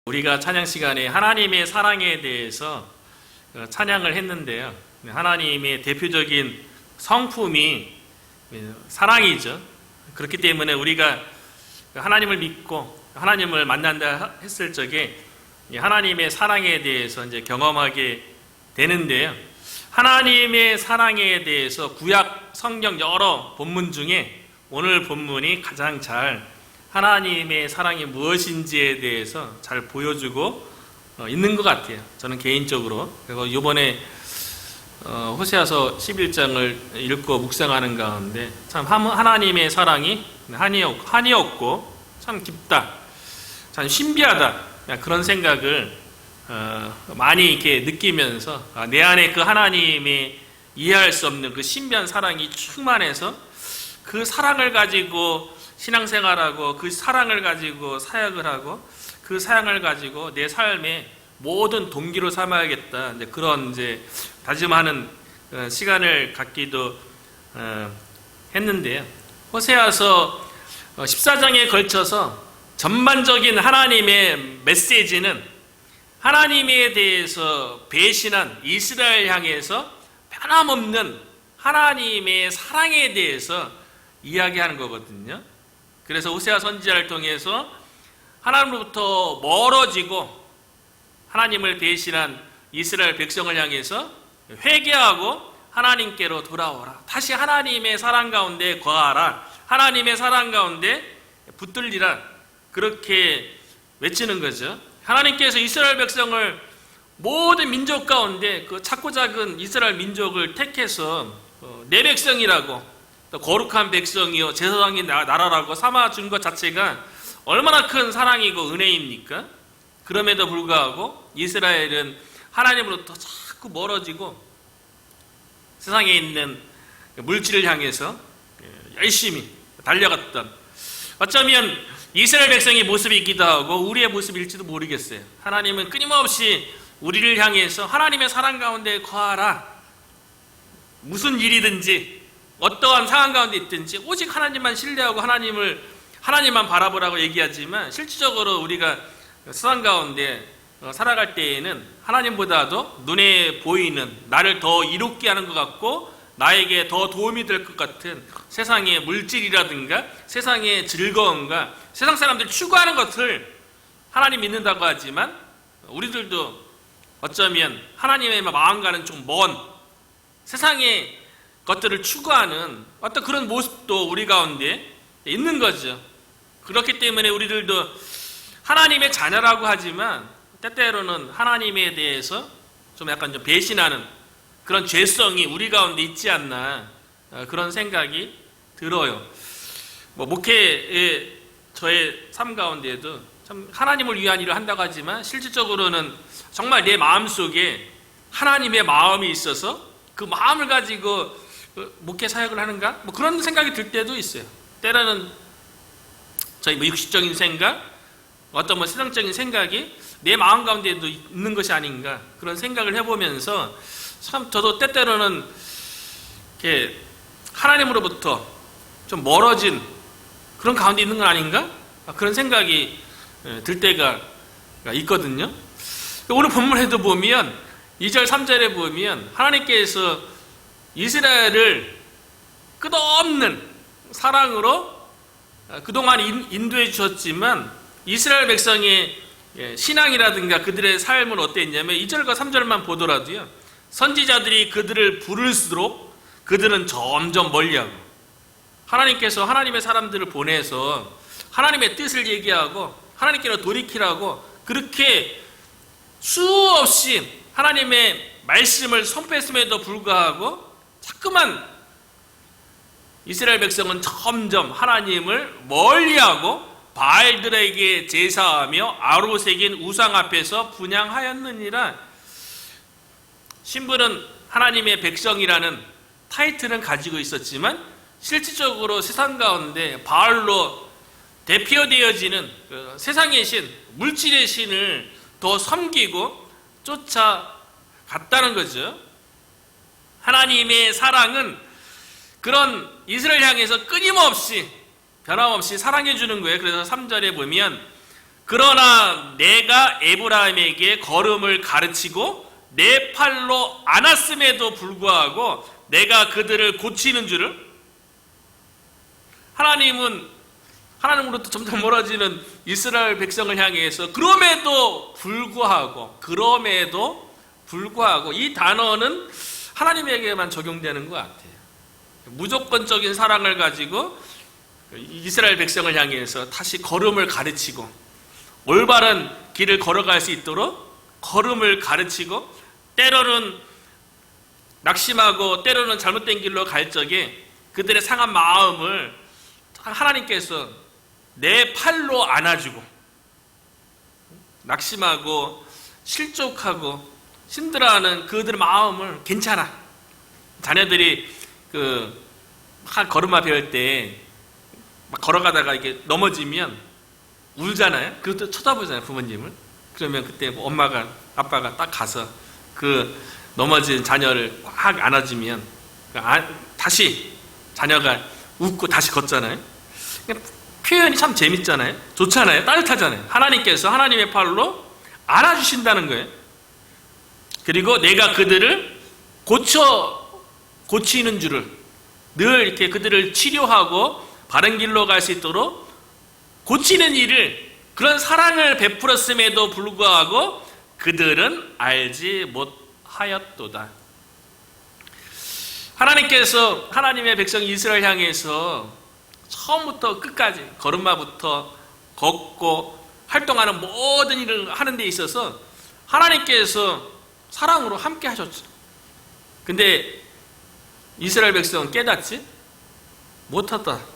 우리가 찬양 시간에 하나님의 사랑에 대해서 찬양을 했는데요. 하나님의 대표적인 성품이 사랑이죠. 그렇기 때문에 우리가 하나님을 믿고 하나님을 만난다 했을 적에 하나님의 사랑에 대해서 이제 경험하게 되는데요. 하나님의 사랑에 대해서 구약 성경 여러 본문 중에 오늘 본문이 가장 잘 하나님의 사랑이 무엇인지에 대해서 잘 보여주고 있는 것 같아요. 저는 개인적으로. 그리고 이번에 호세아서 11장을 읽고 묵상하는 가운데 참 하나님의 사랑이 한이 없고 참 깊다, 참 신비하다, 그런 생각을 많이 이렇게 느끼면서 내 안에 그 하나님의 이해할 수 없는 그 신비한 사랑이 충만해서 그 사랑을 가지고 신앙생활하고 그 사랑을 가지고 사역을 하고 그 사랑을 가지고 내 삶의 모든 동기로 삼아야겠다, 이제 그런 이제 다짐하는 시간을 갖기도 했는데요. 호세아서 14장에 걸쳐서 전반적인 하나님의 메시지는 하나님에 대해서 배신한 이스라엘 향해서 변함없는 하나님의 사랑에 대해서 이야기하는 거거든요. 그래서 호세아 선지자를 통해서 하나님으로부터 멀어지고 하나님을 배신한 이스라엘 백성을 향해서 회개하고 하나님께로 돌아오라, 다시 하나님의 사랑 가운데 거하라, 하나님의 사랑 가운데 붙들리라, 그렇게 외치는 거죠. 하나님께서 이스라엘 백성을 모든 민족 가운데 그 작고 작은 이스라엘 민족을 택해서 내 백성이라고, 또 거룩한 백성이요 제사장의 나라라고 삼아준 것 자체가 얼마나 큰 사랑이고 은혜입니까? 그럼에도 불구하고 이스라엘은 하나님으로부터 자꾸 멀어지고 세상에 있는 물질을 향해서 열심히 달려갔던, 어쩌면 이스라엘 백성의 모습이기도 하고 우리의 모습일지도 모르겠어요. 하나님은 끊임없이 우리를 향해서 하나님의 사랑 가운데 거하라, 무슨 일이든지 어떠한 상황 가운데 있든지 오직 하나님만 신뢰하고 하나님만 바라보라고 얘기하지만, 실질적으로 우리가 세상 가운데 살아갈 때에는 하나님보다도 눈에 보이는 나를 더 이롭게 하는 것 같고 나에게 더 도움이 될 것 같은 세상의 물질이라든가 세상의 즐거움과 세상 사람들이 추구하는 것을 하나님 믿는다고 하지만, 우리들도 어쩌면 하나님의 마음과는 좀 먼 세상의 것들을 추구하는 어떤 그런 모습도 우리 가운데 있는 거죠. 그렇기 때문에 우리들도 하나님의 자녀라고 하지만 때때로는 하나님에 대해서 좀 약간 좀 배신하는 그런 죄성이 우리 가운데 있지 않나, 그런 생각이 들어요. 목회의 저의 삶 가운데에도 참 하나님을 위한 일을 한다고 하지만 실질적으로는 정말 내 마음속에 하나님의 마음이 있어서 그 마음을 가지고 목회 사역을 하는가? 그런 생각이 들 때도 있어요. 때로는 저희 육식적인 생각, 어떤 세상적인 생각이 내 마음 가운데도 있는 것이 아닌가, 그런 생각을 해보면서 참 저도 때때로는 이렇게 하나님으로부터 좀 멀어진 그런 가운데 있는 건 아닌가? 그런 생각이 들 때가 있거든요. 오늘 본문에도 보면 2절 3절에 보면 하나님께서 이스라엘을 끝없는 사랑으로 그동안 인도해 주셨지만 이스라엘 백성의 신앙이라든가 그들의 삶은 어땠냐면 2절과 3절만 보더라도요, 선지자들이 그들을 부를수록 그들은 점점 멀리하고, 하나님께서 하나님의 사람들을 보내서 하나님의 뜻을 얘기하고 하나님께로 돌이키라고 그렇게 수없이 하나님의 말씀을 선포했음에도 불구하고 자꾸만 이스라엘 백성은 점점 하나님을 멀리하고 바알들에게 제사하며 아로새긴 우상 앞에서 분향하였느니라. 신부는 하나님의 백성이라는 타이틀은 가지고 있었지만 실질적으로 세상 가운데 바알로 대표되어지는 세상의 신, 물질의 신을 더 섬기고 쫓아갔다는 거죠. 하나님의 사랑은 그런 이스라엘 향해서 끊임없이 변함없이 사랑해 주는 거예요. 그래서 3절에 보면 그러나 내가 에브라임에게 걸음을 가르치고 내 팔로 안았음에도 불구하고 내가 그들을 고치는 줄을. 하나님으로부터 점점 멀어지는 이스라엘 백성을 향해서 그럼에도 불구하고 이 단어는 하나님에게만 적용되는 것 같아요. 무조건적인 사랑을 가지고 이스라엘 백성을 향해서 다시 걸음을 가르치고 올바른 길을 걸어갈 수 있도록 걸음을 가르치고 때로는 낙심하고 때로는 잘못된 길로 갈 적에 그들의 상한 마음을 하나님께서 내 팔로 안아주고 낙심하고 실족하고 힘들어하는 그들의 마음을 괜찮아. 자녀들이 한 걸음마 배울 때 막 걸어가다가 이렇게 넘어지면 울잖아요. 그것도 쳐다보잖아요, 부모님을. 그러면 그때 엄마가 아빠가 딱 가서 그 넘어진 자녀를 꽉 안아주면 다시 자녀가 웃고 다시 걷잖아요. 표현이 참 재밌잖아요. 좋잖아요. 따뜻하잖아요. 하나님께서 하나님의 팔로 안아주신다는 거예요. 그리고 내가 그들을 고치는 줄을 늘 이렇게 그들을 치료하고 바른 길로 갈 수 있도록 고치는 일을 그런 사랑을 베풀었음에도 불구하고 그들은 알지 못하였도다. 하나님께서 하나님의 백성 이스라엘 향해서 처음부터 끝까지 걸음마부터 걷고 활동하는 모든 일을 하는 데 있어서 하나님께서 사랑으로 함께 하셨죠. 근데 이스라엘 백성은 깨닫지 못하다.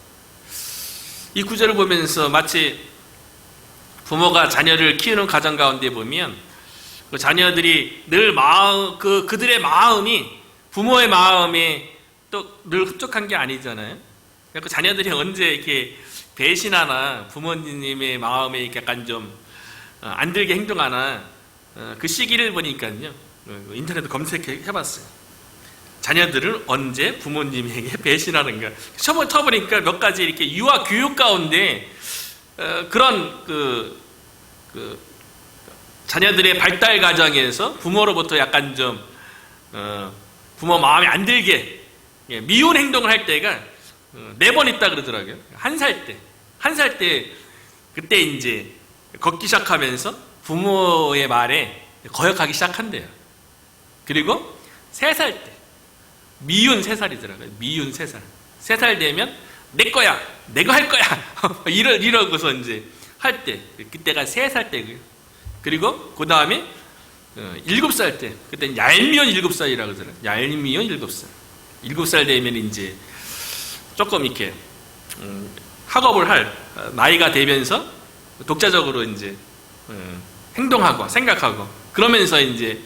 이 구절을 보면서 마치 부모가 자녀를 키우는 가정 가운데 보면 그 자녀들이 늘 그들의 마음이 부모의 마음에 또 늘 흡족한 게 아니잖아요. 그 자녀들이 언제 이렇게 배신하나 부모님의 마음에 약간 좀 안 들게 행동하나 그 시기를 보니까요. 인터넷 검색해 봤어요. 자녀들은 언제 부모님에게 배신하는가. 쳐보니까 몇 가지 이렇게 유아 교육 가운데 그런 자녀들의 발달 과정에서 부모로부터 약간 좀 부모 마음에 안 들게 미운 행동을 할 때가 4번 있다 그러더라고요. 한 살 때 그때 이제 걷기 시작하면서 부모의 말에 거역하기 시작한대요. 그리고 3살 때 미운 3살이더라고요. 미운 3살. 3살 되면 내 거야. 내가 할 거야. 이러고서 이제 할 때. 그때가 3살 때고요. 그리고 그 다음에 7살 때. 그때는 얄미운 7살이라고 그러더라고요. 얄미운 7살. 7살 되면 이제 조금 이렇게 학업을 할 나이가 되면서 독자적으로 이제 행동하고 생각하고 그러면서 이제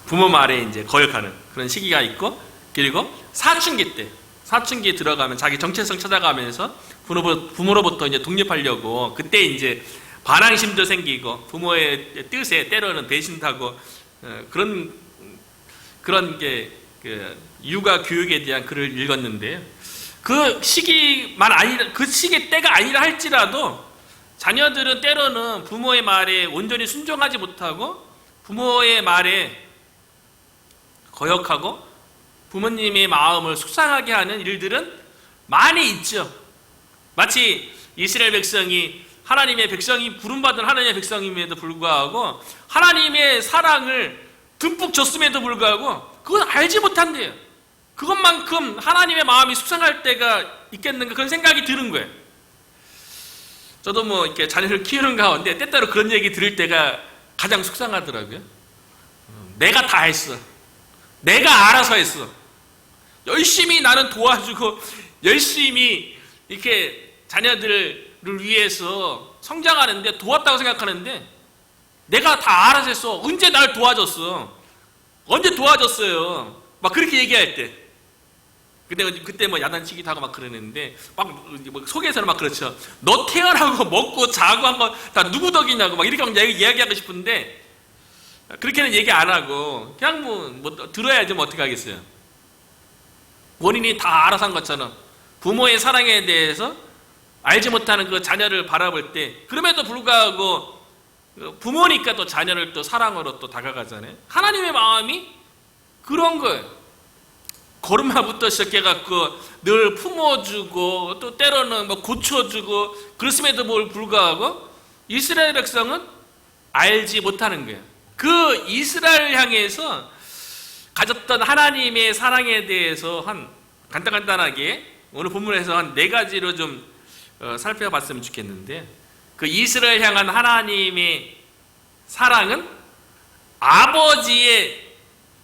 부모 말에 이제 거역하는 그런 시기가 있고 그리고 사춘기에 들어가면 자기 정체성 찾아가면서 부모로부터 이제 독립하려고 그때 이제 반항심도 생기고 부모의 뜻에 때로는 배신하고 그런 게 육아 교육에 대한 글을 읽었는데요. 그 시기만 아니라 그 시기 때가 아니라 할지라도 자녀들은 때로는 부모의 말에 온전히 순종하지 못하고 부모의 말에 거역하고 부모님의 마음을 속상하게 하는 일들은 많이 있죠. 마치 이스라엘 백성이 하나님의 백성이 부름받은 하나님의 백성임에도 불구하고 하나님의 사랑을 듬뿍 줬음에도 불구하고 그건 알지 못한대요. 그것만큼 하나님의 마음이 속상할 때가 있겠는가 그런 생각이 드는 거예요. 저도 이렇게 자녀를 키우는 가운데 때때로 그런 얘기 들을 때가 가장 속상하더라고요. 내가 다 했어. 내가 알아서 했어. 열심히 나는 도와주고 열심히 이렇게 자녀들을 위해서 성장하는데 도왔다고 생각하는데 내가 다 알아서 했어. 언제 날 도와줬어? 언제 도와줬어요? 막 그렇게 얘기할 때. 그때 야단치기도 하고 막 그러는데 막 속에서는 막 그렇죠. 너 태어나고 먹고 자고 한 거 다 누구 덕이냐고 막 이렇게 이야기하고 싶은데 그렇게는 얘기 안 하고 그냥 들어야지 어떻게 하겠어요. 본인이 다 알아서 한 것처럼 부모의 사랑에 대해서 알지 못하는 그 자녀를 바라볼 때 그럼에도 불구하고 부모니까 또 자녀를 또 사랑으로 또 다가가잖아요. 하나님의 마음이 그런 거예요. 걸음마부터 시작해갖고 늘 품어주고 또 때로는 뭐 고쳐주고 그렇음에도 불구하고 이스라엘 백성은 알지 못하는 거예요. 그 이스라엘 향해서 가졌던 하나님의 사랑에 대해서 한 간단하게 오늘 본문에서 한 4가지로 좀 살펴봤으면 좋겠는데, 그 이스라엘 향한 하나님의 사랑은 아버지의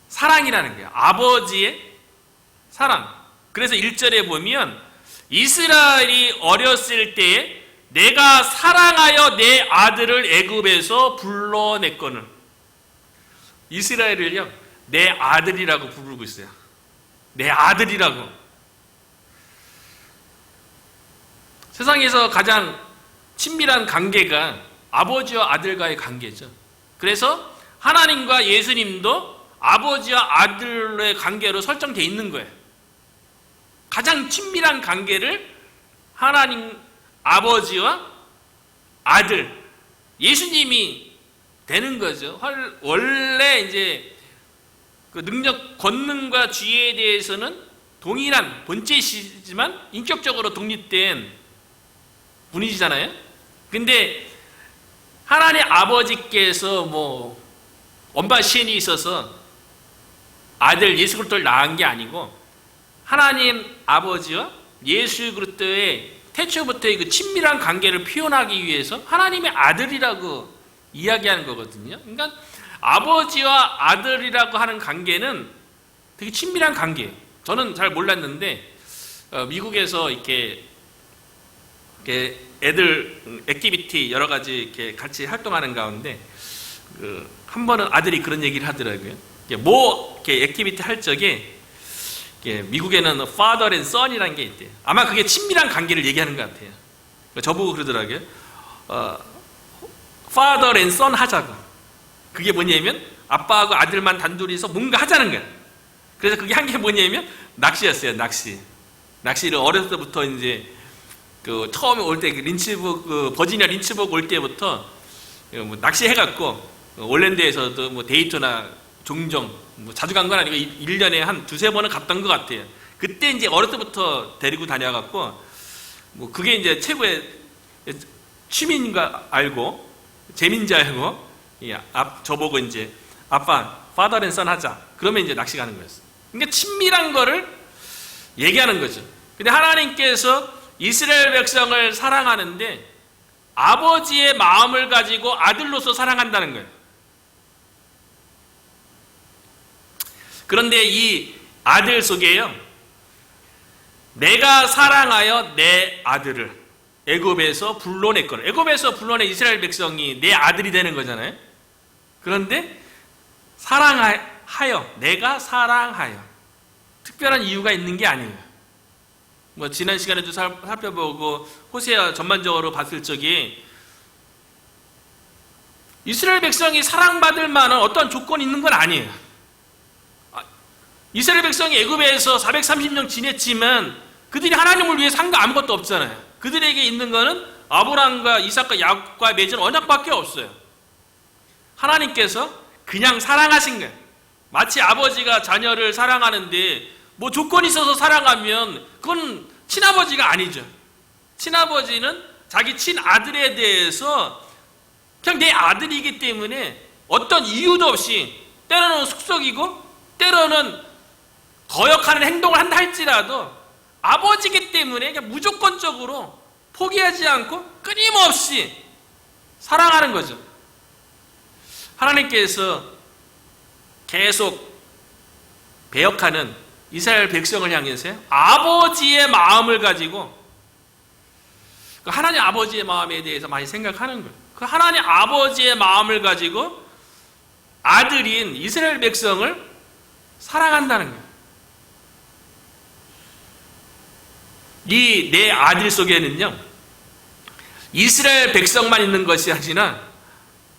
사랑이라는 거예요. 아버지의 사랑. 그래서 1절에 보면 이스라엘이 어렸을 때에 내가 사랑하여 내 아들을 애굽에서 불러냈거늘. 이스라엘을요 내 아들이라고 부르고 있어요. 내 아들이라고. 세상에서 가장 친밀한 관계가 아버지와 아들과의 관계죠. 그래서 하나님과 예수님도 아버지와 아들의 관계로 설정되어 있는 거예요. 가장 친밀한 관계를 하나님 아버지와 아들 예수님이 되는 거죠. 원래 이제 그 능력, 권능과 지혜에 대해서는 동일한 본체이시지만 인격적으로 독립된 분이시잖아요. 근데 하나님 아버지께서 뭐 엄바 시인이 있어서 아들 예수 그리스도를 낳은 게 아니고 하나님 아버지와 예수 그리스도의 태초부터의 그 친밀한 관계를 표현하기 위해서 하나님의 아들이라고 이야기하는 거거든요. 그러니까 아버지와 아들이라고 하는 관계는 되게 친밀한 관계예요. 저는 잘 몰랐는데 미국에서 이렇게 애들 액티비티 여러 가지 이렇게 같이 활동하는 가운데 한 번은 아들이 그런 얘기를 하더라고요. 이렇게 액티비티 할 적에 미국에는 father and son이라는 게 있대요. 아마 그게 친밀한 관계를 얘기하는 것 같아요. 저보고 그러더라고요. father and son 하자고. 그게 뭐냐면 아빠하고 아들만 단둘이서 뭔가 하자는 거야. 그래서 그게 한 게 뭐냐면 낚시였어요. 낚시를 어렸을 때부터 이제 그 처음에 올 때 린치버그 버지니아 린치버그 올 때부터 뭐 낚시해갖고 올랜드에서도 뭐 데이트나 종종 뭐 자주 간 건 아니고 1년에 한 2-3번은 갔던 것 같아요. 그때 이제 어렸을 때부터 데리고 다녀갖고 뭐 그게 이제 최고의 취미인 거 알고 재미인 줄 알고 저보고 이제 아빠 father and son 하자. 그러면 이제 낚시 가는 거였어요. 그러니까 친밀한 거를 얘기하는 거죠. 근데 하나님께서 이스라엘 백성을 사랑하는데 아버지의 마음을 가지고 아들로서 사랑한다는 거예요. 그런데 이 아들 속에요, 내가 사랑하여 내 아들을 애굽에서 불러냈거늘. 애굽에서 불러낸 이스라엘 백성이 내 아들이 되는 거잖아요. 그런데 사랑하여, 내가 사랑하여, 특별한 이유가 있는 게 아니에요. 뭐 지난 시간에도 살펴보고 호세아 전반적으로 봤을 적에 이스라엘 백성이 사랑받을 만한 어떤 조건이 있는 건 아니에요. 이스라엘 백성이 애굽에서 430년 지냈지만 그들이 하나님을 위해서 한 거 아무것도 없잖아요. 그들에게 있는 거는 아브라함과 이삭과 야곱과 맺은 언약밖에 없어요. 하나님께서 그냥 사랑하신 거예요. 마치 아버지가 자녀를 사랑하는데 뭐 조건이 있어서 사랑하면 그건 친아버지가 아니죠. 친아버지는 자기 친아들에 대해서 그냥 내 아들이기 때문에 어떤 이유도 없이 때로는 속썩이고 때로는 거역하는 행동을 한다 할지라도 아버지이기 때문에 그냥 무조건적으로 포기하지 않고 끊임없이 사랑하는 거죠. 하나님께서 계속 배역하는 이스라엘 백성을 향해서요, 아버지의 마음을 가지고 하나님 아버지의 마음에 대해서 많이 생각하는 거예요. 그 하나님 아버지의 마음을 가지고 아들인 이스라엘 백성을 사랑한다는 거예요. 이 내 아들 속에는요, 이스라엘 백성만 있는 것이 아니라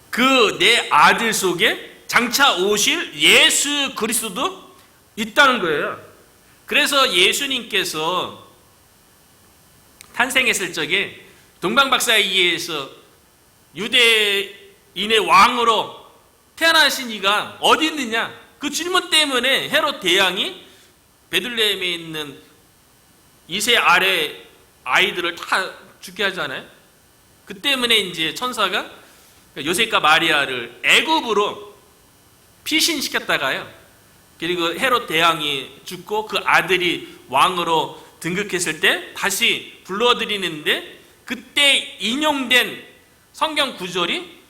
그 내 아들 속에 장차 오실 예수 그리스도도 있다는 거예요. 그래서 예수님께서 탄생했을 적에 동방박사에 의해서 유대 인의 왕으로 태어나신 이가 어디 있느냐? 그 질문 때문에 헤롯 대왕이 베들레헴에 있는 2세 아래 아이들을 다 죽게 하잖아요. 그 때문에 이제 천사가 요셉과 마리아를 애굽으로 피신시켰다가요. 그리고 헤롯 대왕이 죽고 그 아들이 왕으로 등극했을 때 다시 불러들이는데, 그때 인용된 성경 구절이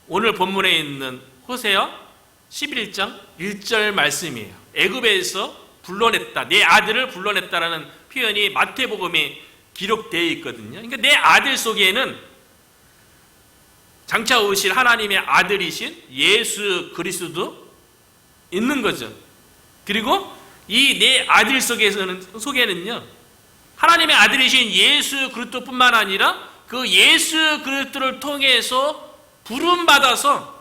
오늘 본문에 있는 호세아 11장 1절 말씀이에요. 애굽에서 불러냈다, 내 아들을 불러냈다라는 표현이 마태복음에 기록되어 있거든요. 그러니까 내 아들 속에는 장차 오실 하나님의 아들이신 예수 그리스도도 있는 거죠. 그리고 이 내 아들 속에는요, 하나님의 아들이신 예수 그리스도뿐만 아니라 그 예수 그리스도를 통해서 부름받아서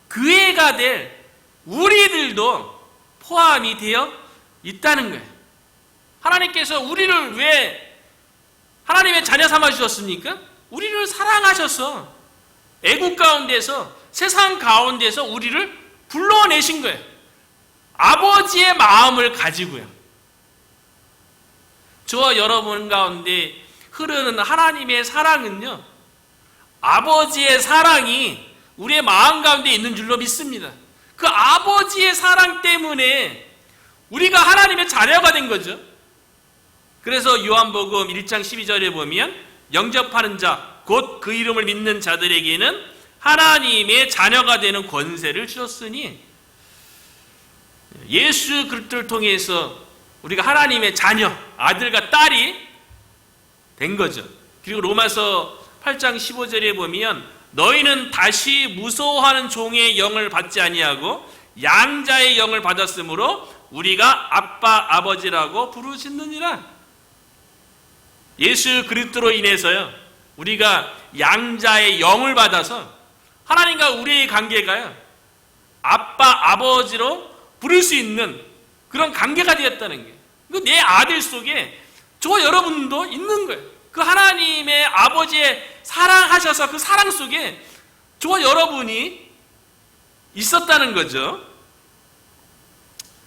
그 애가 될 우리들도 포함이 되어 있다는 거예요. 하나님께서 우리를 왜 하나님의 자녀 삼아 주셨습니까? 우리를 사랑하셔서 애국 가운데서, 세상 가운데서 우리를 불러내신 거예요. 아버지의 마음을 가지고요. 저와 여러분 가운데 흐르는 하나님의 사랑은요, 아버지의 사랑이 우리의 마음 가운데 있는 줄로 믿습니다. 그 아버지의 사랑 때문에 우리가 하나님의 자녀가 된 거죠. 그래서 요한복음 1장 12절에 보면 영접하는 자, 곧 그 이름을 믿는 자들에게는 하나님의 자녀가 되는 권세를 주셨으니, 예수 그리스도를 통해서 우리가 하나님의 자녀, 아들과 딸이 된 거죠. 그리고 로마서 8장 15절에 보면 너희는 다시 무서워하는 종의 영을 받지 아니하고 양자의 영을 받았으므로 우리가 아빠 아버지라고 부르짖느니라. 예수 그리스도로 인해서요, 우리가 양자의 영을 받아서 하나님과 우리의 관계가요, 아빠 아버지로 부를 수 있는 그런 관계가 되었다는 거예요. 내 아들 속에 저와 여러분도 있는 거예요. 그 하나님의 아버지의 사랑하셔서 그 사랑 속에 저와 여러분이 있었다는 거죠.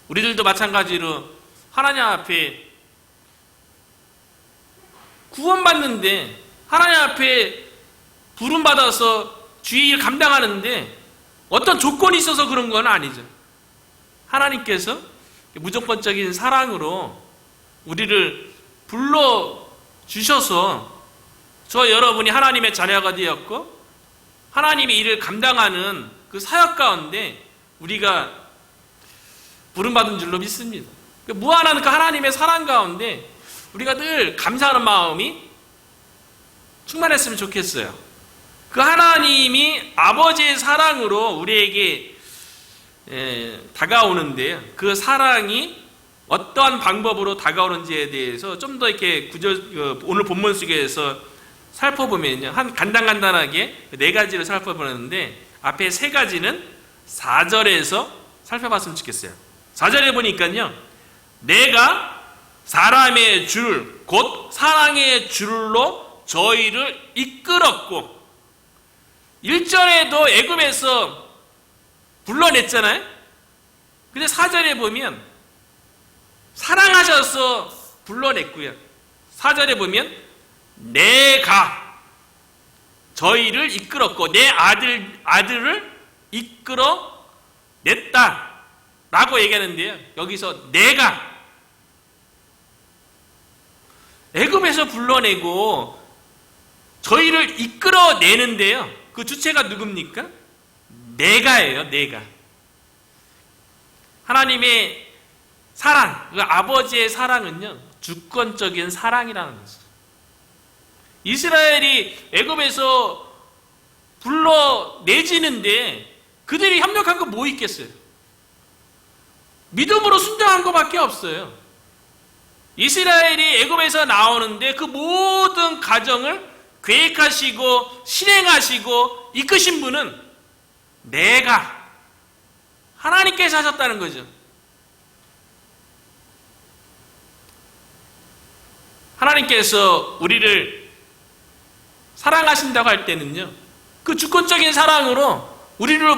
우리들도 마찬가지로 하나님 앞에 구원받는데, 하나님 앞에 부름받아서 주의 일 감당하는데 어떤 조건이 있어서 그런 건 아니죠. 하나님께서 무조건적인 사랑으로 우리를 불러주셔서 저 여러분이 하나님의 자녀가 되었고, 하나님의 일을 감당하는 그 사역 가운데 우리가 부름받은 줄로 믿습니다. 무한한 그 하나님의 사랑 가운데 우리가 늘 감사하는 마음이 충만했으면 좋겠어요. 그 하나님이 아버지의 사랑으로 우리에게 다가오는데, 그 사랑이 어떠한 방법으로 다가오는지에 대해서 좀 더 이렇게 오늘 본문 속에서 살펴보면요, 간단하게 4가지를 살펴보는데, 앞에 3가지는 4절에서 살펴봤으면 좋겠어요. 4절에 보니까요, 내가 사람의 줄, 곧 사랑의 줄로 저희를 이끌었고, 1절에도 애굽에서 불러냈잖아요. 근데 4절에 보면 사랑하셔서 불러냈고요. 4절에 보면 내가 저희를 이끌었고 내 아들을 이끌어냈다 라고 얘기하는데요, 여기서 내가 애굽에서 불러내고 저희를 이끌어내는데요, 그 주체가 누굽니까? 내가예요. 내가. 하나님의 사랑, 그 아버지의 사랑은요, 주권적인 사랑이라는 거죠. 이스라엘이 애굽에서 불러내지는데 그들이 협력한 거 뭐 있겠어요? 믿음으로 순종한 것밖에 없어요. 이스라엘이 애굽에서 나오는데 그 모든 과정을 계획하시고 실행하시고 이끄신 분은 내가, 하나님께서 하셨다는 거죠. 하나님께서 우리를 사랑하신다고 할 때는요, 그 주권적인 사랑으로 우리를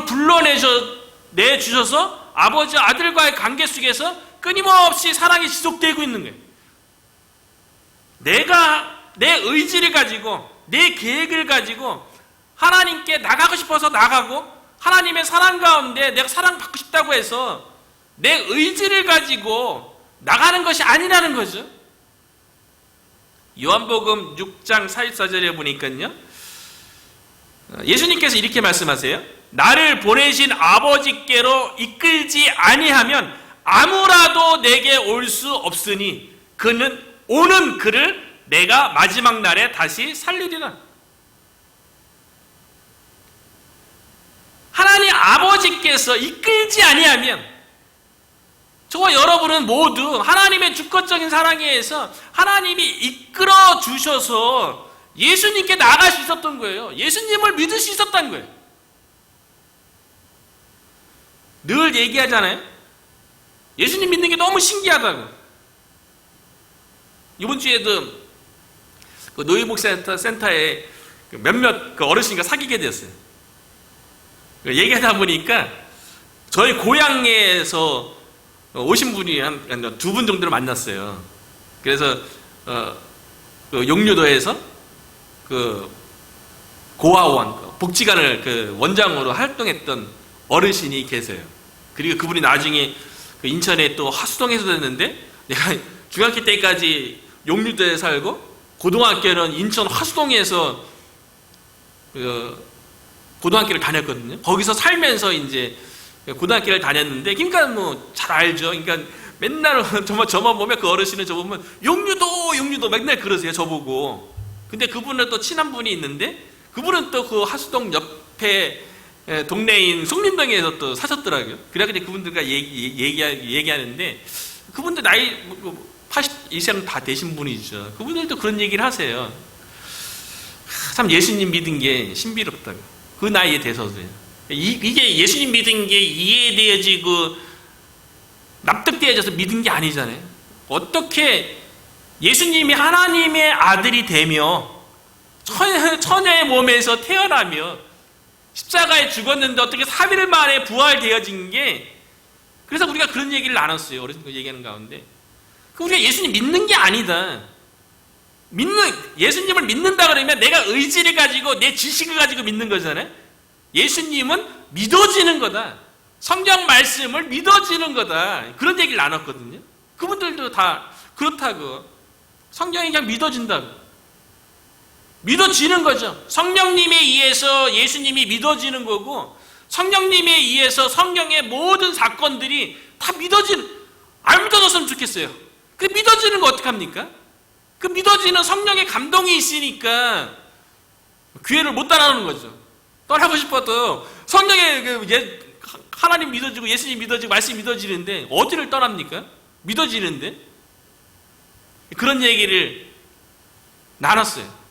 내주셔서 아버지 아들과의 관계 속에서 끊임없이 사랑이 지속되고 있는 거예요. 내가 내 의지를 가지고 내 계획을 가지고 하나님께 나가고 싶어서 나가고 하나님의 사랑 가운데 내가 사랑받고 싶다고 해서 내 의지를 가지고 나가는 것이 아니라는 거죠. 요한복음 6장 44절에 보니까요, 예수님께서 이렇게 말씀하세요. 나를 보내신 아버지께로 이끌지 아니하면 아무라도 내게 올 수 없으니 오는 그를 내가 마지막 날에 다시 살리리라. 하나님 아버지께서 이끌지 아니하면 저와 여러분은 모두 하나님의 주권적인 사랑에 의해서 하나님이 이끌어 주셔서 예수님께 나아갈 수 있었던 거예요. 예수님을 믿을 수 있었다는 거예요. 늘 얘기하잖아요. 예수님 믿는 게 너무 신기하다고. 이번 주에도 그 노예복센터에 몇몇 어르신과 사귀게 되었어요. 얘기하다 보니까 저희 고향에서 오신 분이 한 두 분 정도를 만났어요. 그래서 그 용류도에서 그 고아원 복지관을 그 원장으로 활동했던 어르신이 계세요. 그리고 그분이 나중에 그 인천에 또 하수동에서 됐는데, 내가 중학교 때까지 용류도에 살고 고등학교는 인천 하수동에서 그 고등학교를 다녔거든요. 거기서 살면서 이제 고등학교를 다녔는데, 그러니까 뭐 잘 알죠. 그러니까 맨날 저만 보면 그 어르신은 저 보면 용류도 맨날 그러세요, 저보고. 근데 그분은 또 친한 분이 있는데, 그분은 또 그 하수동 옆에 동네인 송림동에서 또 사셨더라고요. 그래가지고 그분들과 얘기하는데, 그분들 나이 80 이상 다 되신 분이죠. 그분들도 그런 얘기를 하세요. 참 예수님 믿은 게 신비롭다고. 그 나이에 돼서도요. 이게 예수님 믿은 게 이해되어지고 납득되어져서 믿은 게 아니잖아요. 어떻게 예수님이 하나님의 아들이 되며 처녀의 몸에서 태어나며 십자가에 죽었는데 어떻게 3일 만에 부활되어진 게, 그래서 우리가 그런 얘기를 나눴어요. 어르신들 얘기하는 가운데. 우리가 예수님 믿는 게 아니다. 예수님을 믿는다 그러면 내가 의지를 가지고 내 지식을 가지고 믿는 거잖아요. 예수님은 믿어지는 거다. 성경 말씀을 믿어지는 거다. 그런 얘기를 나눴거든요. 그분들도 다 그렇다고. 성경이 그냥 믿어진다고. 믿어지는 거죠. 성령님에 의해서 예수님이 믿어지는 거고, 성령님에 의해서 성경의 모든 사건들이 다 안 믿어졌으면 좋겠어요. 그 믿어지는 거 어떡합니까? 그 믿어지는 성령의 감동이 있으니까 교회를 못 따라오는 거죠. 떠나고 싶어도 성령의 하나님 믿어지고 예수님 믿어지고 말씀 믿어지는데 어디를 떠납니까? 믿어지는데. 그런 얘기를 나눴어요.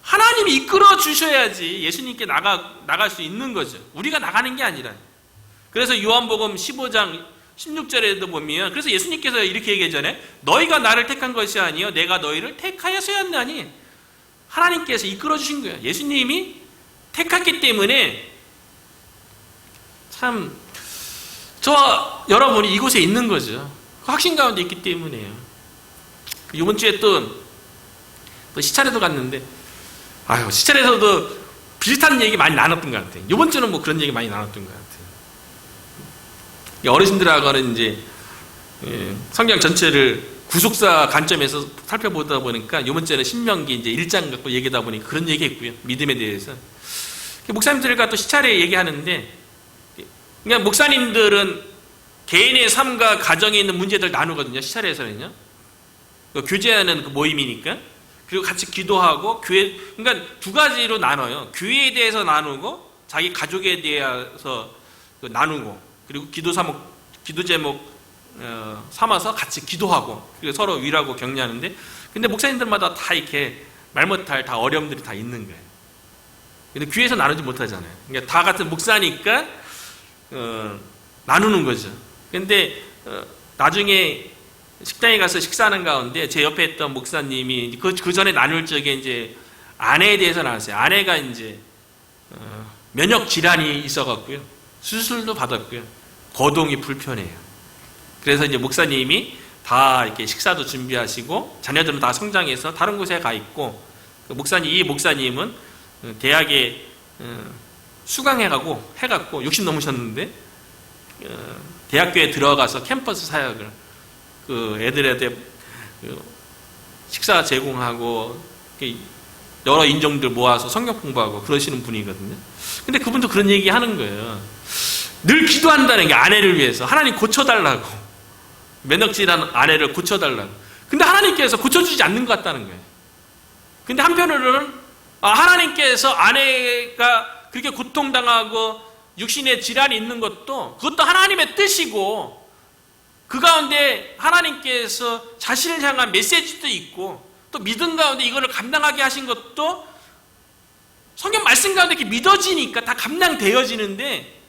하나님이 이끌어 주셔야지 예수님께 나갈 수 있는 거죠. 우리가 나가는 게 아니라. 그래서 요한복음 15장 16절에도 보면, 그래서 예수님께서 이렇게 얘기하잖아요. 너희가 나를 택한 것이 아니요 내가 너희를 택하여서였나니. 하나님께서 이끌어 주신 거예요. 예수님이 택했기 때문에 참 저와 여러분이 이곳에 있는 거죠. 확신 가운데 있기 때문에요. 이번 주에 또 시찰에도 갔는데, 시찰에서도 비슷한 얘기 많이 나눴던 것 같아요. 이번 주는 뭐 그런 얘기 많이 나눴던 것 같아요. 어르신들하고는 이제 성경 전체를 구속사 관점에서 살펴보다 보니까 이번 주에는 신명기 이제 1장 갖고 얘기하다 보니까 그런 얘기했고요. 믿음에 대해서. 목사님들과 또 시찰에 얘기하는데, 그러니까 목사님들은 개인의 삶과 가정에 있는 문제들 나누거든요. 시찰에서는요. 교제하는 그 모임이니까. 그리고 같이 기도하고 그러니까 두 가지로 나눠요. 교회에 대해서 나누고 자기 가족에 대해서 나누고, 그리고 기도 제목 삼아서 같이 기도하고, 그리고 서로 위로하고 격려하는데, 근데 목사님들마다 다 이렇게 말 못할 다 어려움들이 다 있는 거예요. 근데 교회에서 나누지 못하잖아요. 그러니까 다 같은 목사니까 나누는 거죠. 근데 나중에 식당에 가서 식사하는 가운데 제 옆에 있던 목사님이 그 전에 나눌 적에 이제 아내에 대해서 나왔어요. 아내가 이제 면역 질환이 있어갖고요. 수술도 받았고요. 거동이 불편해요. 그래서 이제 목사님이 다 이렇게 식사도 준비하시고 자녀들은 다 성장해서 다른 곳에 가 있고 이 목사님은 대학에 수강해가고 해갖고 60 넘으셨는데 대학교에 들어가서 캠퍼스 사역을 애들한테 식사 제공하고 여러 인종들 모아서 성경 공부하고 그러시는 분이거든요. 근데 그분도 그런 얘기 하는 거예요. 늘 기도한다는 게 아내를 위해서 하나님 고쳐달라고, 면역질환 아내를 고쳐달라고. 근데 하나님께서 고쳐주지 않는 것 같다는 거예요. 근데 한편으로는 하나님께서 아내가 그렇게 고통당하고 육신의 질환이 있는 것도 그것도 하나님의 뜻이고 그 가운데 하나님께서 자신을 향한 메시지도 있고 또 믿음 가운데 이거를 감당하게 하신 것도 성경 말씀 가운데 이렇게 믿어지니까 다 감당되어지는데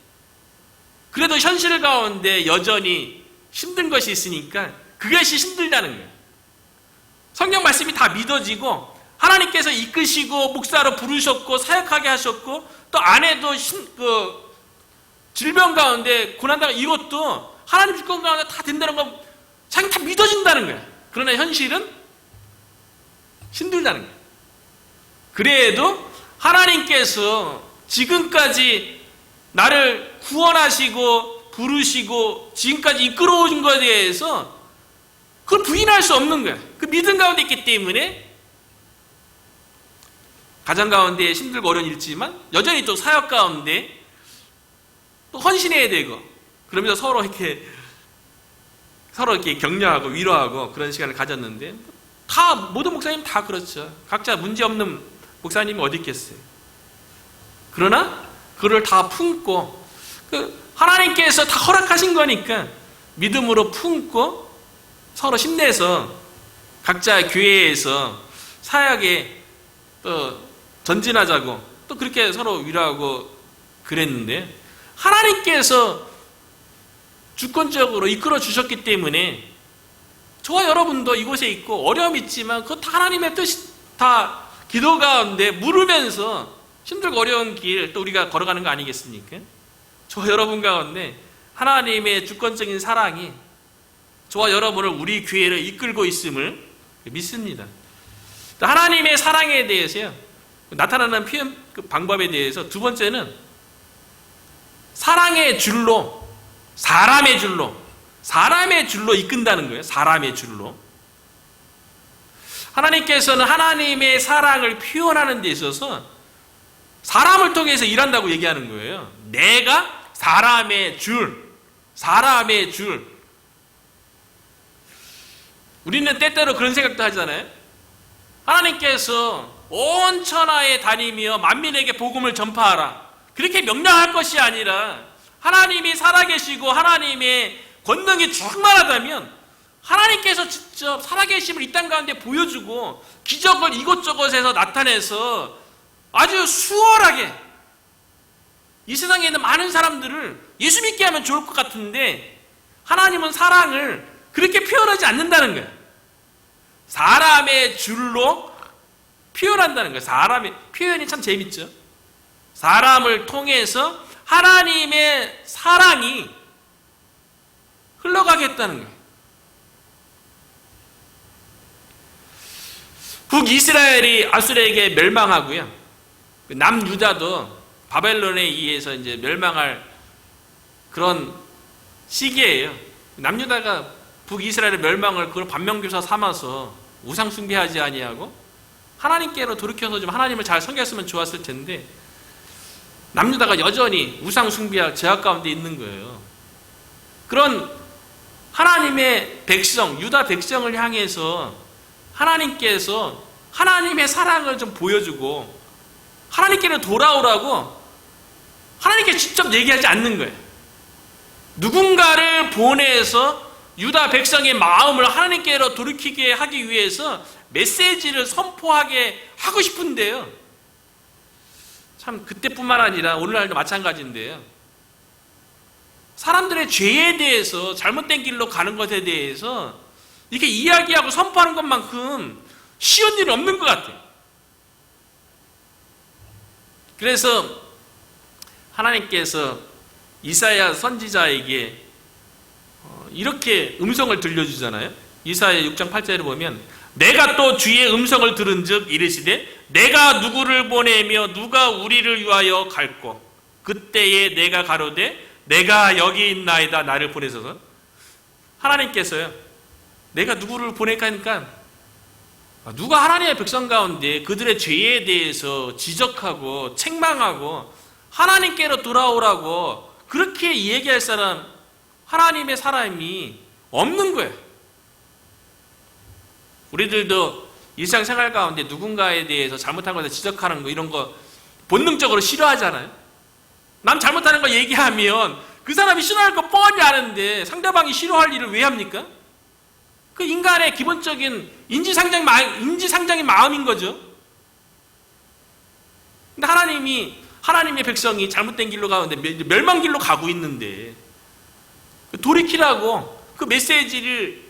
그래도 현실 가운데 여전히 힘든 것이 있으니까 그것이 힘들다는 거예요. 성경 말씀이 다 믿어지고 하나님께서 이끄시고 목사로 부르셨고 사역하게 하셨고 또 아내도 질병 가운데 고난당한 이것도 하나님 주권 가운데 다 된다는 거 자기 다 믿어진다는 거예요. 그러나 현실은 힘들다는 거예요. 그래도 하나님께서 지금까지 나를 구원하시고 부르시고 지금까지 이끌어오신 것에 대해서 그걸 부인할 수 없는 거예요. 그 믿음 가운데 있기 때문에 가정 가운데 힘들고 어려운 일이지만 여전히 또 사역 가운데 또 헌신해야 되고 그러면서 서로 이렇게 격려하고 위로하고 그런 시간을 가졌는데 다 모든 목사님 다 그렇죠. 각자 문제 없는 목사님이 어디 있겠어요. 그러나 그를 다 품고 하나님께서 다 허락하신 거니까 믿음으로 품고 서로 힘내서 각자 교회에서 사역에 또 전진하자고 또 그렇게 서로 위로하고 그랬는데 하나님께서 주권적으로 이끌어 주셨기 때문에 저와 여러분도 이곳에 있고 어려움이 있지만 그것 다 하나님의 뜻이 다 기도 가운데 물으면서 힘들고 어려운 길 또 우리가 걸어가는 거 아니겠습니까? 저와 여러분 가운데 하나님의 주권적인 사랑이 저와 여러분을 우리 교회를 이끌고 있음을 믿습니다. 하나님의 사랑에 대해서요 나타나는 표현 방법에 대해서 두 번째는 사랑의 줄로 사람의 줄로 이끈다는 거예요. 사람의 줄로. 하나님께서는 하나님의 사랑을 표현하는 데 있어서 사람을 통해서 일한다고 얘기하는 거예요. 내가 사람의 줄. 우리는 때때로 그런 생각도 하잖아요. 하나님께서 온 천하에 다니며 만민에게 복음을 전파하라. 그렇게 명령할 것이 아니라 하나님이 살아계시고 하나님의 권능이 충만하다면 하나님께서 직접 살아계심을 이 땅 가운데 보여주고 기적을 이곳저곳에서 나타내서 아주 수월하게 이 세상에 있는 많은 사람들을 예수 믿게 하면 좋을 것 같은데 하나님은 사랑을 그렇게 표현하지 않는다는 거예요. 사람의 줄로 표현한다는 거예요. 사람의 표현이 참 재밌죠. 사람을 통해서 하나님의 사랑이 흘러가겠다는 거예요. 북이스라엘이 아수르에게 멸망하고요. 남유다도 바벨론에 의해서 이제 멸망할 그런 시기예요. 남유다가 북이스라엘의 멸망을 그걸 반면교사 삼아서 우상 숭배하지 아니하고 하나님께로 돌이켜서 좀 하나님을 잘 섬겼으면 좋았을 텐데 남유다가 여전히 우상 숭배할 제약 가운데 있는 거예요. 그런 하나님의 백성, 유다 백성을 향해서 하나님께서 하나님의 사랑을 좀 보여주고 하나님께로 돌아오라고 하나님께 직접 얘기하지 않는 거예요. 누군가를 보내서 유다 백성의 마음을 하나님께로 돌이키게 하기 위해서 메시지를 선포하게 하고 싶은데요. 참 그때뿐만 아니라 오늘날도 마찬가지인데요. 사람들의 죄에 대해서 잘못된 길로 가는 것에 대해서 이렇게 이야기하고 선포하는 것만큼 쉬운 일이 없는 것 같아요. 그래서 하나님께서 이사야 선지자에게 이렇게 음성을 들려주잖아요. 이사야 6장 8절에 보면 내가 또 주의 음성을 들은즉 이르시되 내가 누구를 보내며 누가 우리를 위하여 갈꼬 그때에 내가 가로되 내가 여기 있나이다 나를 보내소서. 하나님께서요 내가 누구를 보낼까 하니까 누가 하나님의 백성 가운데 그들의 죄에 대해서 지적하고 책망하고 하나님께로 돌아오라고 그렇게 얘기할 사람, 하나님의 사람이 없는 거예요. 우리들도 일상생활 가운데 누군가에 대해서 잘못한 것을 지적하는 거 이런 거 본능적으로 싫어하잖아요. 남 잘못하는 거 얘기하면 그 사람이 싫어할 거 뻔히 아는데 상대방이 싫어할 일을 왜 합니까? 그 인간의 기본적인 인지상정의 마음인 거죠. 근데 하나님의 백성이 잘못된 길로 가는데 멸망길로 가고 있는데 돌이키라고 그 메시지를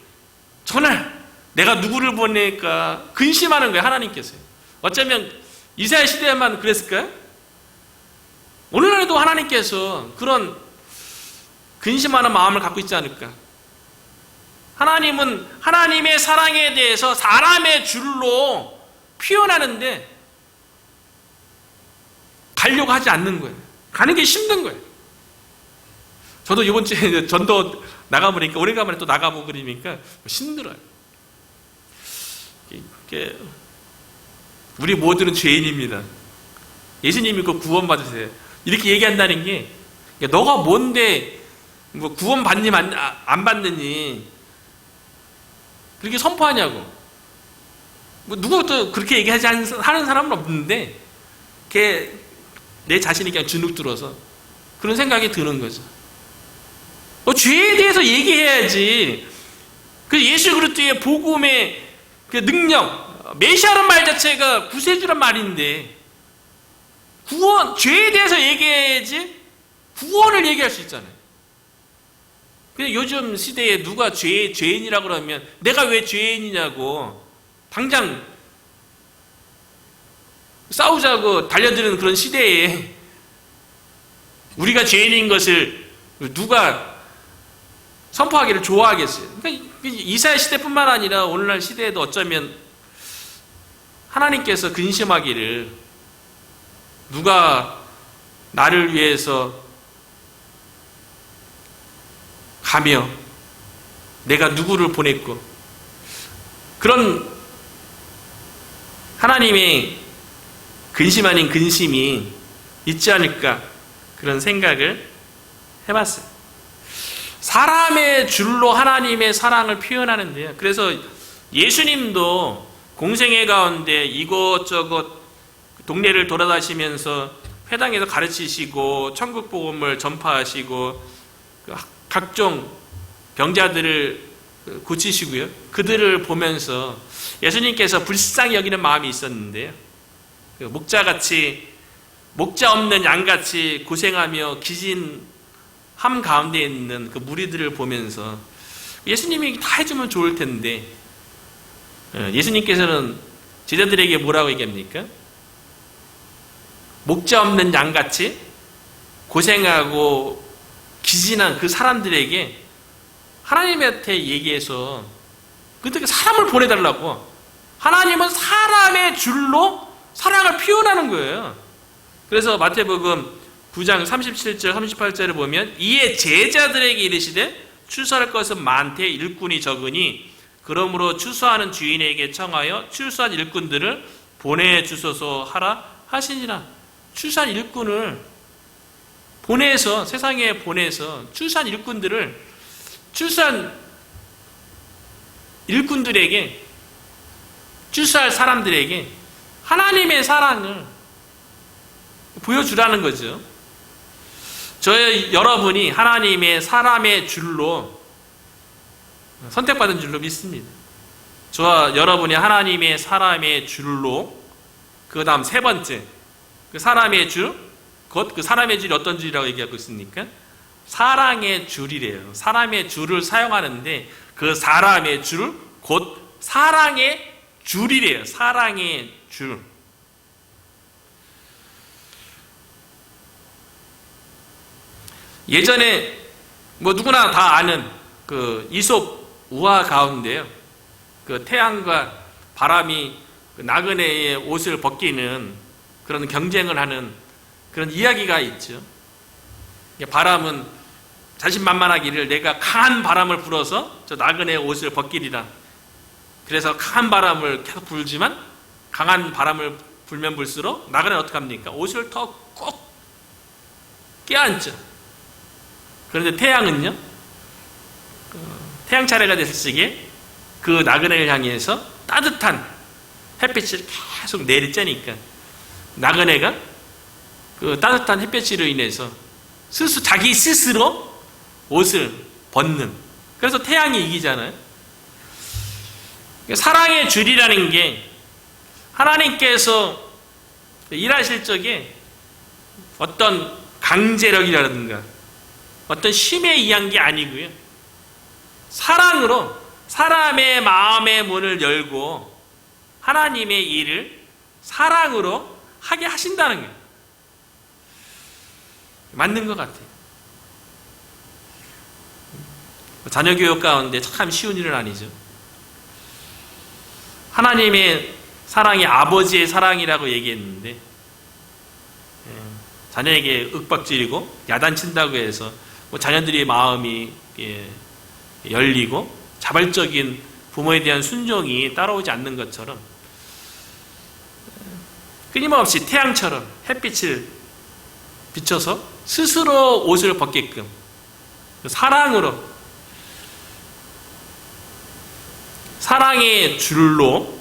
전할 내가 누구를 보낼까 근심하는 거예요. 하나님께서요. 어쩌면 이사야 시대에만 그랬을까요? 오늘날에도 하나님께서 그런 근심하는 마음을 갖고 있지 않을까? 하나님은 하나님의 사랑에 대해서 사람의 줄로 표현하는데 가려고 하지 않는 거예요. 가는 게 힘든 거예요. 저도 이번 주에 전도 나가보니까 오래간만에 또 나가보고 그러니까 힘들어요. 우리 모두는 죄인입니다. 예수님 믿고 구원 받으세요. 이렇게 얘기한다는 게 너가 뭔데 뭐 구원 받니 안 받느니 그렇게 선포하냐고. 뭐 누구도 그렇게 얘기하지 하는 사람은 없는데 내 자신이 그냥 주눅 들어서 그런 생각이 드는 거죠. 죄에 대해서 얘기해야지. 그 예수 그리스도의 복음의 그 능력, 메시아라는 말 자체가 구세주란 말인데 죄에 대해서 얘기해야지 구원을 얘기할 수 있잖아요. 근데 요즘 시대에 누가 죄인이라고 그러면 내가 왜 죄인이냐고 당장 싸우자고 달려드는 그런 시대에 우리가 죄인인 것을 누가 선포하기를 좋아하겠어요. 그러니까 이사야 시대뿐만 아니라 오늘날 시대에도 어쩌면 하나님께서 근심하기를 누가 나를 위해서 가며 내가 누구를 보냈고 그런 하나님의 근심 아닌 근심이 있지 않을까 그런 생각을 해봤어요. 사람의 줄로 하나님의 사랑을 표현하는데요. 그래서 예수님도 공생애 가운데 이것저것 동네를 돌아다니시면서 회당에서 가르치시고 천국 복음을 전파하시고 각종 병자들을 고치시고요. 그들을 보면서 예수님께서 불쌍히 여기는 마음이 있었는데요. 목자 없는 양같이 고생하며 기진 함 가운데 있는 그 무리들을 보면서 예수님이 다 해주면 좋을 텐데 예수님께서는 제자들에게 뭐라고 얘기합니까? 목자 없는 양같이 고생하고 기진한 그 사람들에게 하나님한테 얘기해서 그들에게 사람을 보내달라고. 하나님은 사람의 줄로 사랑을 표현하는 거예요. 그래서 마태복음 9장 37절 38절을 보면 이에 제자들에게 이르시되 추수할 것은 많되 일꾼이 적으니 그러므로 추수하는 주인에게 청하여 추수한 일꾼들을 보내주소서 하라 하시니라. 추수한 일꾼을 보내서 세상에 보내서 추수한 일꾼들에게 추수할 사람들에게 하나님의 사랑을 보여주라는 거죠. 여러분이 하나님의 사람의 줄로 선택받은 줄로 믿습니다. 저와 여러분이 하나님의 사람의 줄로 그 다음 세 번째 그 사람의 줄 곧 그 사람의 줄이 어떤 줄이라고 얘기하고 있습니까? 사랑의 줄이래요. 사람의 줄을 사용하는데 그 사람의 줄 곧 사랑의 줄이래요. 사랑의 줄. 예전에 뭐 누구나 다 아는 그 이솝 우화 가운데요. 그 태양과 바람이 그 나그네의 옷을 벗기는 그런 경쟁을 하는 그런 이야기가 있죠. 바람은 자신만만하기를 내가 강한 바람을 불어서 저 나그네의 옷을 벗기리라. 그래서 강한 바람을 계속 불지만 강한 바람을 불면 불수록 나그네는 어떻게 합니까? 옷을 더 꼭 껴안죠. 그런데 태양은요, 태양 차례가 됐을 적에 그 나그네를 향해서 따뜻한 햇빛을 계속 내리쬐니까 나그네가 그 따뜻한 햇빛으로 인해서 자기 스스로 옷을 벗는, 그래서 태양이 이기잖아요. 사랑의 줄이라는 게 하나님께서 일하실 적에 어떤 강제력이라든가 어떤 힘에 의한 게 아니고요, 사랑으로 사람의 마음의 문을 열고 하나님의 일을 사랑으로 하게 하신다는 거예요. 맞는 것 같아요. 자녀 교육 가운데 참 쉬운 일은 아니죠. 하나님의 사랑이 아버지의 사랑이라고 얘기했는데 자녀에게 윽박지르고 야단친다고 해서 뭐 자녀들의 마음이 열리고 자발적인 부모에 대한 순종이 따라오지 않는 것처럼 끊임없이 태양처럼 햇빛을 비춰서 스스로 옷을 벗게끔 사랑으로, 사랑의 줄로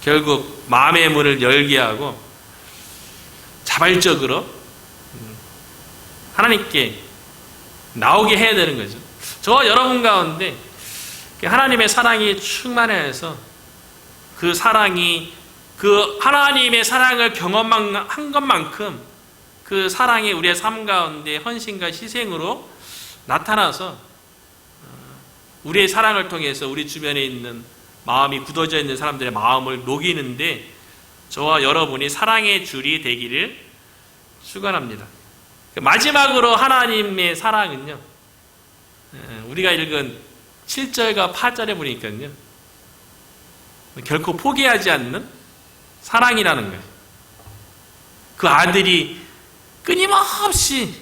결국 마음의 문을 열게 하고 자발적으로 하나님께 나오게 해야 되는 거죠. 저와 여러분 가운데 하나님의 사랑이 충만해서 그 사랑이 그 하나님의 사랑을 경험한 것만큼 그 사랑이 우리의 삶 가운데 헌신과 희생으로 나타나서 우리의 사랑을 통해서 우리 주변에 있는 마음이 굳어져 있는 사람들의 마음을 녹이는데 저와 여러분이 사랑의 줄이 되기를 축원합니다. 마지막으로 하나님의 사랑은요, 우리가 읽은 7절과 8절에 보니까요, 결코 포기하지 않는 사랑이라는 거예요. 그 아들이 끊임없이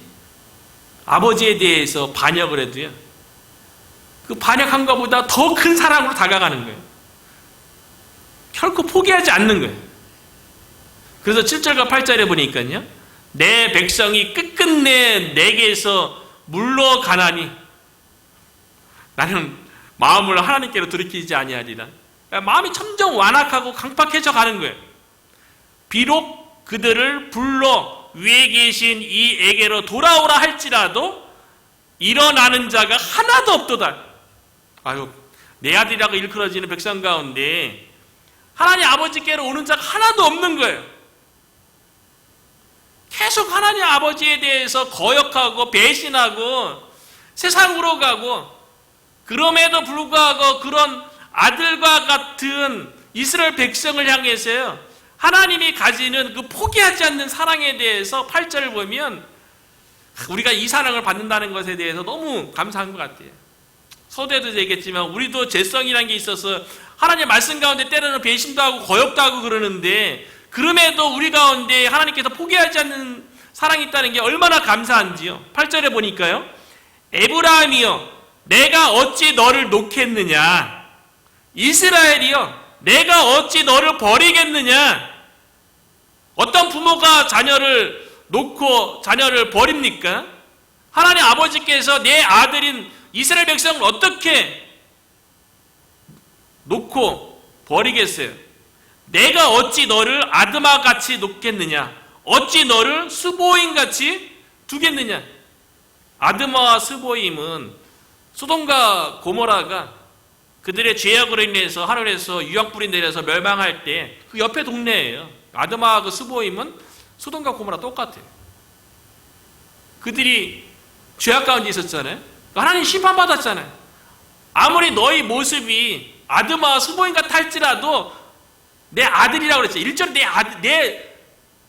아버지에 대해서 반역을 해도요, 그 반역한 것보다 더 큰 사랑으로 다가가는 거예요. 결코 포기하지 않는 거예요. 그래서 7절과 8절에 보니까요, 내 백성이 끝끝내 내게서 물러가나니 나는 마음을 하나님께로 돌이키지 아니하리라. 마음이 점점 완악하고 강팍해져 가는 거예요. 비록 그들을 불러 위에 계신 이에게로 돌아오라 할지라도 일어나는 자가 하나도 없도다. 아유, 내 아들이라고 일컬어지는 백성 가운데 하나님 아버지께로 오는 자가 하나도 없는 거예요. 계속 하나님 아버지에 대해서 거역하고 배신하고 세상으로 가고, 그럼에도 불구하고 그런 아들과 같은 이스라엘 백성을 향해서요, 하나님이 가지는 그 포기하지 않는 사랑에 대해서 8절을 보면 우리가 이 사랑을 받는다는 것에 대해서 너무 감사한 것 같아요. 서두에도 얘기했지만 우리도 죄성이라는 게 있어서 하나님의 말씀 가운데 때로는 배신도 하고 거역도 하고 그러는데, 그럼에도 우리 가운데 하나님께서 포기하지 않는 사랑이 있다는 게 얼마나 감사한지요. 8절에 보니까요, 에브라임이여 내가 어찌 너를 놓겠느냐, 이스라엘이여 내가 어찌 너를 버리겠느냐. 어떤 부모가 자녀를 놓고 자녀를 버립니까? 하나님 아버지께서 내 아들인 이스라엘 백성을 어떻게 놓고 버리겠어요? 내가 어찌 너를 아드마같이 놓겠느냐, 어찌 너를 스보임같이 두겠느냐. 아드마와 스보임은 소돔과 고모라가 그들의 죄악으로 인해서 하늘에서 유황불이 내려서 멸망할 때 그 옆에 동네예요. 아드마와 그 스보임은 소돔과 고모라 똑같아요. 그들이 죄악 가운데 있었잖아요. 하나님 심판받았잖아요. 아무리 너희 모습이 아드마와 스보임 같아 할지라도 내 아들이라고 그랬죠. 1절에 내 아들,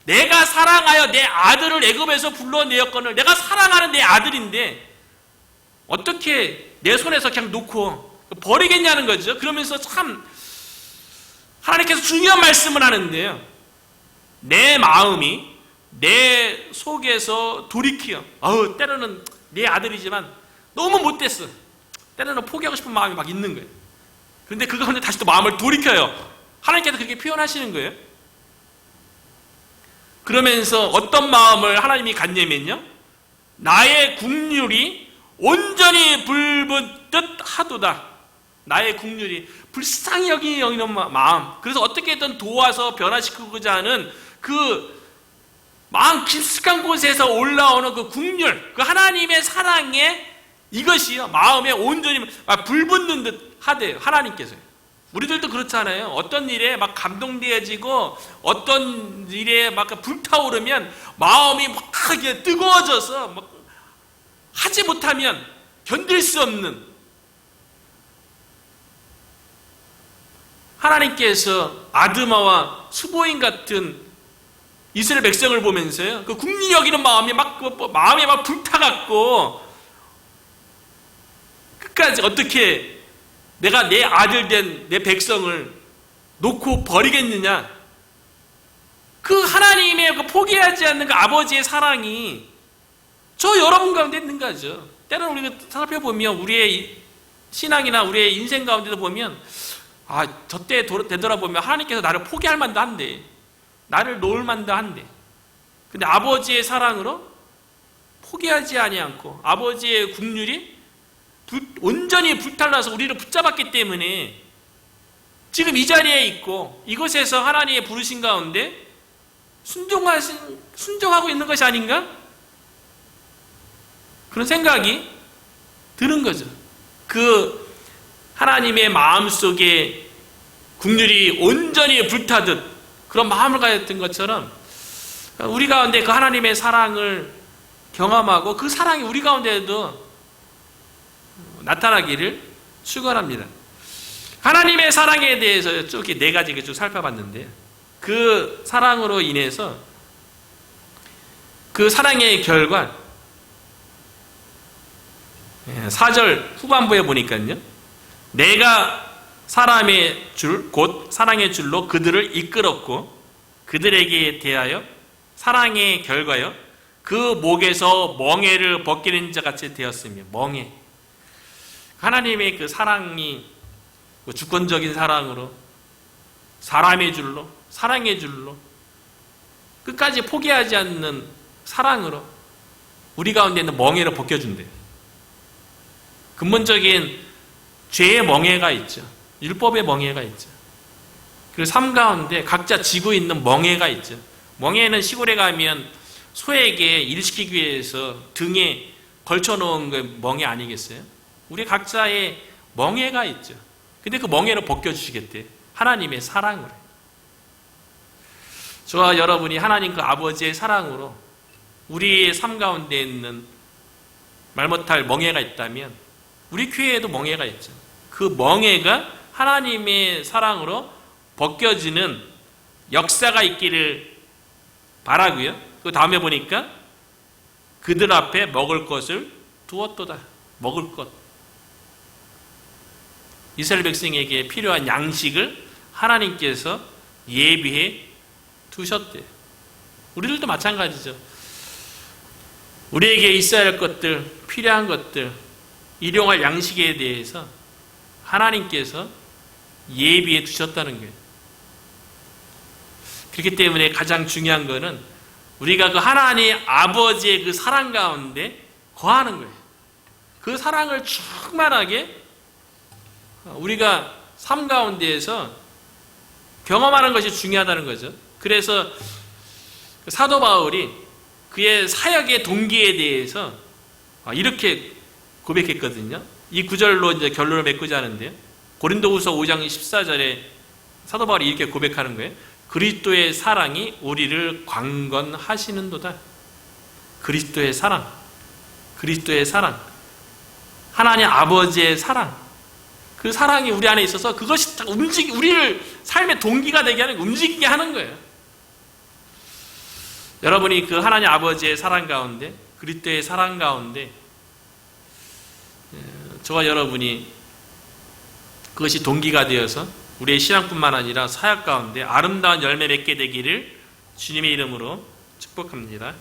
내가 사랑하여 내 아들을 애굽에서 불러내었거늘 내가 사랑하는 내 아들인데 어떻게 내 손에서 그냥 놓고 버리겠냐는 거죠. 그러면서 참 하나님께서 중요한 말씀을 하는데요. 내 마음이 내 속에서 돌이키어 때로는 내 아들이지만 너무 못됐어. 때로는 포기하고 싶은 마음이 막 있는 거예요. 그런데 그 가운데 다시 또 마음을 돌이켜요. 하나님께서 그렇게 표현하시는 거예요. 그러면서 어떤 마음을 하나님이 갖냐면요, 나의 국률이 온전히 불붙 듯 하도다. 나의 국률이 불쌍히 여기는 마음, 그래서 어떻게든 도와서 변화시키고자 하는 그 마음 깊숙한 곳에서 올라오는 그 국률, 그 하나님의 사랑에 이것이요 마음에 온전히 불붙는 듯 하대요. 하나님께서요. 우리들도 그렇잖아요. 어떤 일에 막 감동되어지고 어떤 일에 막 불타오르면 마음이 막 뜨거워져서 막 하지 못하면 견딜 수 없는, 하나님께서 아드마와 수보인 같은 이스라엘 백성을 보면서요, 그 국리 여기는 마음에 막 불타갖고 끝까지 어떻게 내가 내 아들 된 내 백성을 놓고 버리겠느냐. 그 하나님의 그 포기하지 않는 그 아버지의 사랑이 저 여러분 가운데 있는 거죠. 때로는 우리가 살펴보면 우리의 신앙이나 우리의 인생 가운데도 보면 저때 되돌아보면 하나님께서 나를 포기할 만도 한데, 나를 놓을 만도 한데, 근데 아버지의 사랑으로 포기하지 아니않고 아버지의 국률이 온전히 불탈라서 우리를 붙잡았기 때문에 지금 이 자리에 있고 이곳에서 하나님의 부르신 가운데 순종하고 있는 것이 아닌가? 그런 생각이 드는 거죠. 그 하나님의 마음속에 국률이 온전히 불타듯 그런 마음을 가졌던 것처럼 우리 가운데 그 하나님의 사랑을 경험하고 그 사랑이 우리 가운데에도 나타나기를 축원합니다. 하나님의 사랑에 대해서 쭉 네 가지 쭉 살펴봤는데, 그 사랑으로 인해서 그 사랑의 결과 4절 후반부에 보니까요, 내가 사람의 줄 곧 사랑의 줄로 그들을 이끌었고 그들에게 대하여 사랑의 결과요 그 목에서 멍에를 벗기는 자 같이 되었으며. 멍에, 하나님의 그 사랑이 주권적인 사랑으로 사람의 줄로 사랑의 줄로 끝까지 포기하지 않는 사랑으로 우리 가운데 있는 멍에를 벗겨준대요. 근본적인 죄의 멍에가 있죠. 율법의 멍에가 있죠. 그리고 삶 가운데 각자 지고 있는 멍에가 있죠. 멍에는 시골에 가면 소에게 일시키기 위해서 등에 걸쳐놓은 그 멍에 아니겠어요? 우리 각자의 멍에가 있죠. 근데 그 멍에를 벗겨주시겠대요. 하나님의 사랑으로. 저와 여러분이 하나님 그 아버지의 사랑으로 우리의 삶 가운데 있는 말 못할 멍에가 있다면 우리 교회에도 멍에가 있죠. 그 멍에가 하나님의 사랑으로 벗겨지는 역사가 있기를 바라고요. 그 다음에 보니까 그들 앞에 먹을 것을 두었도다. 먹을 것. 이스라엘 백성에게 필요한 양식을 하나님께서 예비해 두셨대요. 우리들도 마찬가지죠. 우리에게 있어야 할 것들, 필요한 것들, 일용할 양식에 대해서 하나님께서 예비해 두셨다는 거예요. 그렇기 때문에 가장 중요한 것은 우리가 그 하나님 아버지의 그 사랑 가운데 거하는 거예요. 그 사랑을 충만하게 우리가 삶 가운데에서 경험하는 것이 중요하다는 거죠. 그래서 사도 바울이 그의 사역의 동기에 대해서 이렇게 고백했거든요. 이 구절로 이제 결론을 맺고자 하는데요. 고린도후서 5장 14절에 사도 바울이 이렇게 고백하는 거예요. 그리스도의 사랑이 우리를 강건하시는도다. 그리스도의 사랑, 그리스도의 사랑, 하나님 아버지의 사랑, 그 사랑이 우리 안에 있어서 그것이 우리를 삶의 동기가 되게 하는, 움직이게 하는 거예요. 여러분이 그 하나님 아버지의 사랑 가운데, 그리스도의 사랑 가운데 저와 여러분이 그것이 동기가 되어서 우리의 신앙뿐만 아니라 사역 가운데 아름다운 열매 맺게 되기를 주님의 이름으로 축복합니다.